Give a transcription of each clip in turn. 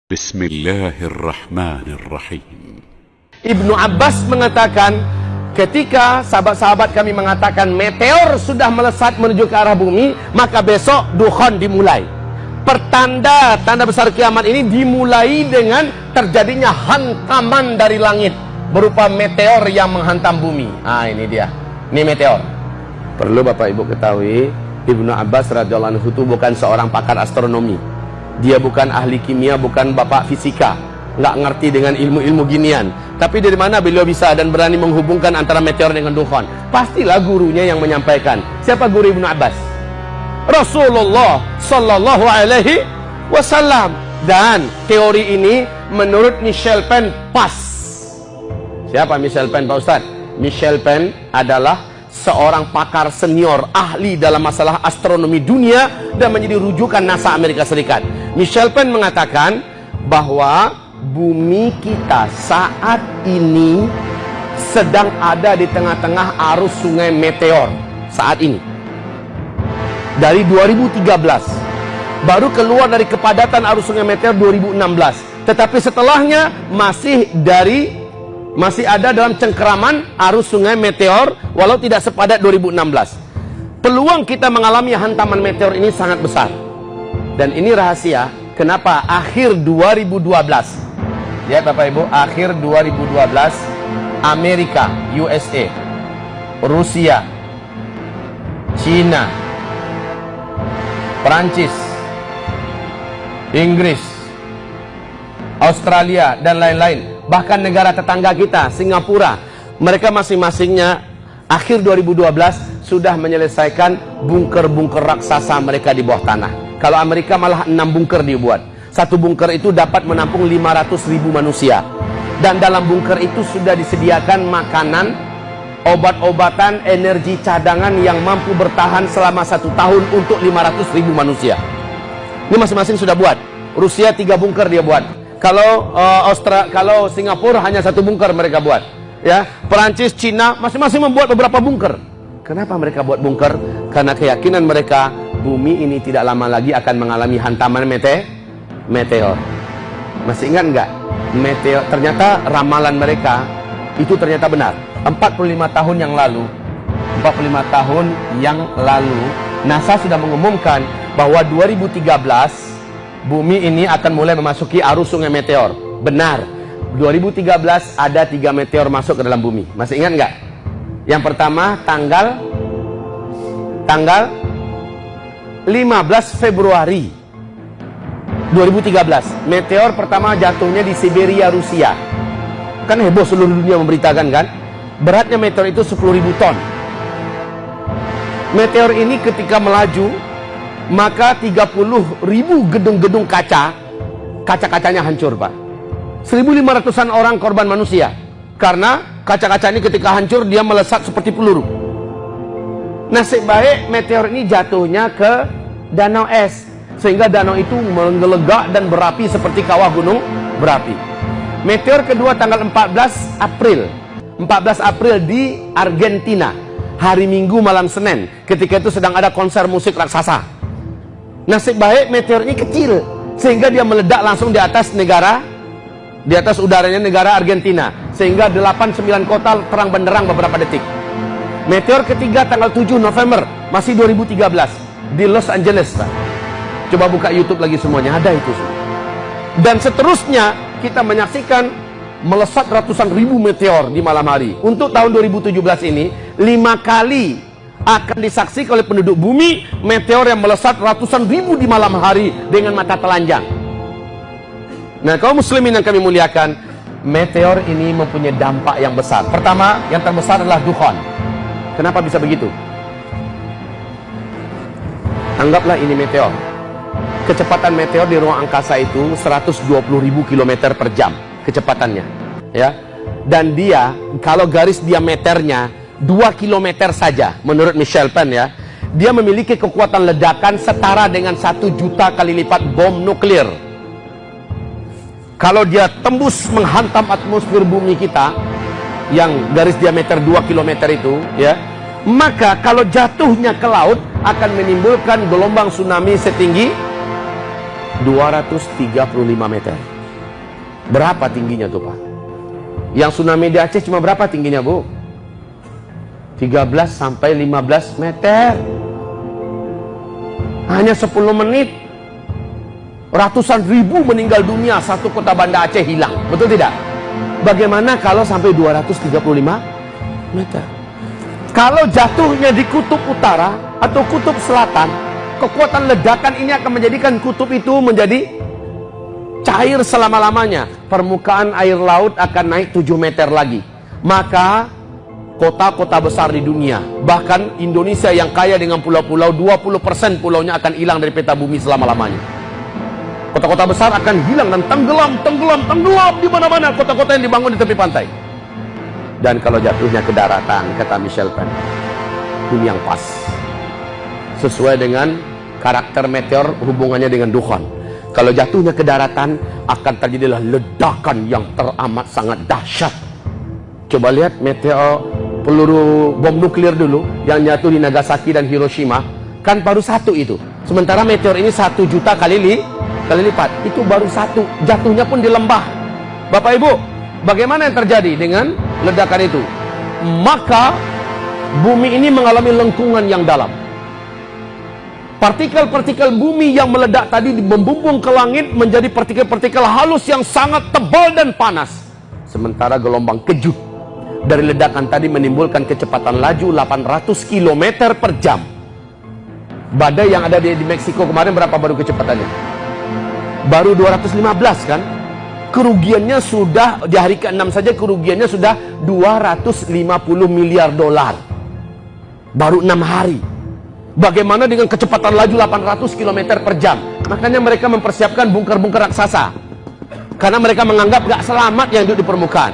Bismillahirrahmanirrahim. Ibnu Abbas mengatakan, ketika sahabat-sahabat kami mengatakan meteor sudah melesat menuju ke arah bumi, maka besok Dukhan dimulai. Pertanda tanda besar kiamat ini dimulai dengan terjadinya hantaman dari langit berupa meteor yang menghantam bumi. Ini dia. Ini meteor. Perlu Bapak Ibu ketahui, Ibnu Abbas radhiyallahu anhu itu bukan seorang pakar astronomi. Dia bukan ahli kimia, bukan bapak fisika, nggak ngerti dengan ilmu-ilmu ginian. Tapi dari mana beliau bisa dan berani menghubungkan antara meteor dengan Dukhan? Pastilah gurunya yang menyampaikan. Siapa guru Ibnu Abbas? Rasulullah Sallallahu Alaihi Wasallam. Dan teori ini menurut Michel Penn pas. Siapa Michel Penn, Pak Ustadz? Michel Penn adalah seorang pakar senior ahli dalam masalah astronomi dunia dan menjadi rujukan NASA Amerika Serikat. Michel Penn mengatakan bahwa bumi kita saat ini sedang ada di tengah-tengah arus sungai meteor saat ini. Dari 2013 baru keluar dari kepadatan arus sungai meteor 2016. Tetapi setelahnya masih ada dalam cengkeraman arus sungai meteor walau tidak sepadat 2016. Peluang kita mengalami hantaman meteor ini sangat besar. Dan ini rahasia kenapa akhir 2012, ya Bapak Ibu, akhir 2012 Amerika, USA, Rusia, Cina, Perancis, Inggris, Australia dan lain-lain, bahkan negara tetangga kita, Singapura, mereka masing-masingnya akhir 2012 sudah menyelesaikan bunker-bunker raksasa mereka di bawah tanah. Kalau Amerika malah 6 bunker dibuat. Satu bunker itu dapat menampung 500.000 manusia. Dan dalam bunker itu sudah disediakan makanan, obat-obatan, energi cadangan yang mampu bertahan selama 1 tahun untuk 500.000 manusia. Ini masing-masing sudah buat. Rusia 3 bunker dia buat. Kalau Singapura hanya 1 bunker mereka buat, ya. Perancis, Cina masing-masing membuat beberapa bunker. Kenapa mereka buat bunker? Karena keyakinan mereka bumi ini tidak lama lagi akan mengalami hantaman meteor. Masih ingat nggak? Meteor, ternyata ramalan mereka itu ternyata benar. 45 tahun yang lalu NASA sudah mengumumkan bahwa 2013 bumi ini akan mulai memasuki arus sungai meteor. Benar, 2013 ada 3 meteor masuk ke dalam bumi. Masih ingat nggak? Yang pertama tanggal 15 Februari 2013. Meteor pertama jatuhnya di Siberia, Rusia. Kan heboh seluruh dunia memberitakan kan? Beratnya meteor itu 10.000 ton. Meteor ini ketika melaju, maka 30.000 gedung-gedung kaca-kacanya hancur, Pak. 1.500-an orang korban manusia. Karena kaca-kaca ini ketika hancur, dia melesat seperti peluru. Nasib baik meteor ini jatuhnya ke danau es. Sehingga danau itu menggelegak dan berapi seperti kawah gunung berapi. Meteor kedua tanggal 14 April di Argentina. Hari Minggu malam Senin. Ketika itu sedang ada konser musik raksasa. Nasib baik meteor ini kecil, sehingga dia meledak langsung di atas udaranya negara Argentina, sehingga 8-9 kota terang benderang beberapa detik. Meteor ketiga tanggal 7 November, masih 2013 di Los Angeles, Pak. Coba buka YouTube lagi semuanya, ada itu semua. Dan seterusnya kita menyaksikan melesat ratusan ribu meteor di malam hari. Untuk tahun 2017 ini 5 kali akan disaksikan oleh penduduk bumi meteor yang melesat ratusan ribu di malam hari dengan mata telanjang. Nah, kaum muslimin yang kami muliakan, meteor ini mempunyai dampak yang besar. Pertama, yang terbesar adalah Dukhan. Kenapa bisa begitu? Anggaplah ini meteor. Kecepatan meteor di ruang angkasa itu 120.000 km per jam kecepatannya, ya. Dan dia, kalau garis diameternya 2 km saja, menurut Michel Penn, ya, dia memiliki kekuatan ledakan setara dengan 1 juta kali lipat bom nuklir. Kalau dia tembus menghantam atmosfer bumi kita yang garis diameter 2 km itu, ya, maka kalau jatuhnya ke laut akan menimbulkan gelombang tsunami setinggi 235 meter. Berapa tingginya tuh Pak? Yang tsunami di Aceh cuma berapa tingginya Bu? 13 sampai 15 meter. Hanya 10 menit ratusan ribu meninggal dunia, satu kota Banda Aceh hilang. Betul tidak? Bagaimana kalau sampai 235 meter? Kalau jatuhnya di kutub utara atau kutub selatan, kekuatan ledakan ini akan menjadikan kutub itu menjadi cair selama-lamanya. Permukaan air laut akan naik 7 meter lagi. Maka kota-kota besar di dunia, bahkan Indonesia yang kaya dengan pulau-pulau, 20% pulaunya akan hilang dari peta bumi selama-lamanya. Kota-kota besar akan hilang dan tenggelam di mana-mana kota-kota yang dibangun di tepi pantai. Dan kalau jatuhnya ke daratan, kata Michel Penn, ini yang pas. Sesuai dengan karakter meteor, hubungannya dengan dukhan. Kalau jatuhnya ke daratan, akan terjadilah ledakan yang teramat sangat dahsyat. Coba lihat meteor, peluru bom nuklir dulu yang jatuh di Nagasaki dan Hiroshima, kan baru satu itu. Sementara meteor ini 1 juta kali lipat. Itu baru satu, jatuhnya pun di lembah. Bapak Ibu, bagaimana yang terjadi dengan ledakan itu? Maka bumi ini mengalami lengkungan yang dalam. Partikel-partikel bumi yang meledak tadi membumbung ke langit menjadi partikel-partikel halus yang sangat tebal dan panas. Sementara gelombang kejut dari ledakan tadi menimbulkan kecepatan laju 800 km per jam. Badai yang ada di Meksiko kemarin berapa baru kecepatannya? Baru 215 kan? Kerugiannya sudah di hari ke-6 saja kerugiannya sudah 250 miliar dolar. Baru 6 hari. Bagaimana dengan kecepatan laju 800 km per jam? Makanya mereka mempersiapkan bunker-bunker raksasa. Karena mereka menganggap gak selamat yang hidup di permukaan.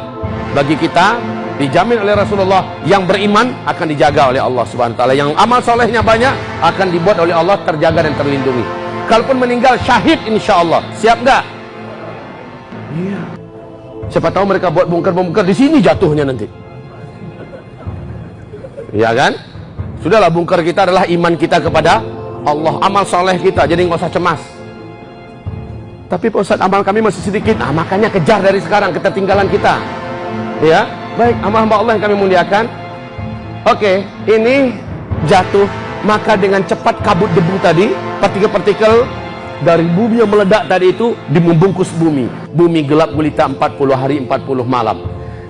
Bagi kita, dijamin oleh Rasulullah, yang beriman akan dijaga oleh Allah Subhanahu wa taala. Yang amal solehnya banyak akan dibuat oleh Allah terjaga dan terlindungi. Kalaupun meninggal syahid insya Allah. Siap gak? Iya. Siapa tahu mereka buat bunker-bunker di sini jatuhnya nanti. Iya kan? Sudahlah, bunker kita adalah iman kita kepada Allah, amal soleh kita, jadi nggak usah cemas. Tapi Pak Ustadz, amal kami masih sedikit. Nah, makanya kejar dari sekarang ketertinggalan kita. Ya, baik, hamba Allah yang kami muliakan. Oke, ini jatuh, maka dengan cepat kabut debu tadi, partikel-partikel dari bumi yang meledak tadi itu membungkus bumi. Bumi gelap gulita 40 hari 40 malam.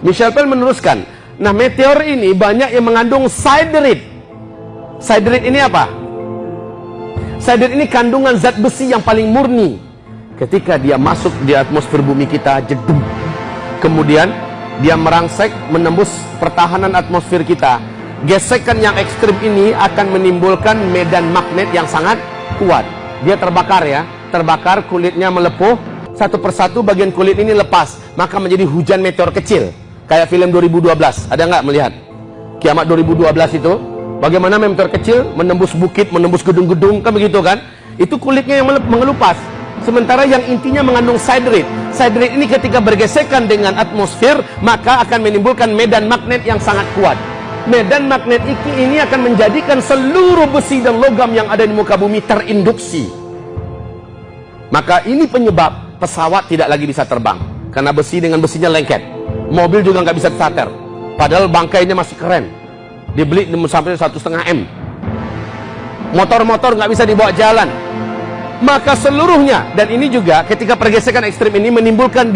Michel Penn meneruskan, nah meteor ini banyak yang mengandung siderite. Siderite ini apa? Siderite ini kandungan zat besi yang paling murni. Ketika dia masuk di atmosfer bumi kita, jedum. Kemudian dia merangsek menembus pertahanan atmosfer kita. Gesekan yang ekstrim ini akan menimbulkan medan magnet yang sangat kuat. Dia terbakar ya, terbakar, kulitnya melepuh, satu persatu bagian kulit ini lepas, maka menjadi hujan meteor kecil. Kayak film 2012, ada nggak melihat? Kiamat 2012 itu, bagaimana meteor kecil menembus bukit, menembus gedung-gedung, kan begitu kan? Itu kulitnya yang mengelupas. Sementara yang intinya mengandung siderite. Siderite ini ketika bergesekan dengan atmosfer, maka akan menimbulkan medan magnet yang sangat kuat. Medan magnet ini akan menjadikan seluruh besi dan logam yang ada di muka bumi terinduksi. Maka ini penyebab pesawat tidak lagi bisa terbang, karena besi dengan besinya lengket. Mobil juga nggak bisa starter, padahal bangkainya masih keren. Dibeli sampai 1,5 M. Motor-motor nggak bisa dibawa jalan. Maka seluruhnya, dan ini juga ketika pergesekan ekstrim ini menimbulkan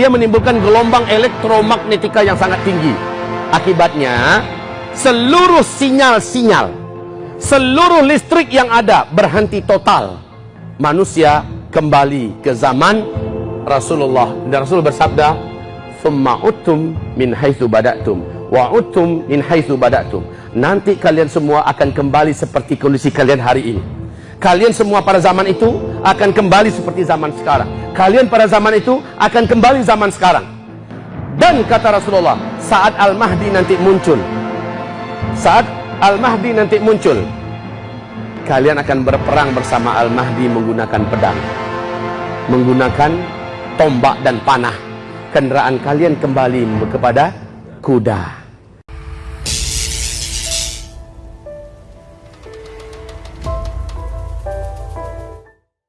gelombang elektromagnetika yang sangat tinggi. Akibatnya seluruh sinyal-sinyal, seluruh listrik yang ada berhenti total. Manusia kembali ke zaman Rasulullah. Dan Rasul bersabda, "Tsumma uttum min haitsu bada'tum wa uttum min haitsu bada'tum." Nanti kalian semua akan kembali seperti kondisi kalian hari ini. Kalian semua pada zaman itu akan kembali seperti zaman sekarang. Kalian pada zaman itu akan kembali zaman sekarang. Dan kata Rasulullah, saat Al-Mahdi nanti muncul, kalian akan berperang bersama Al-Mahdi menggunakan pedang, menggunakan tombak dan panah. Kendaraan kalian kembali kepada kuda.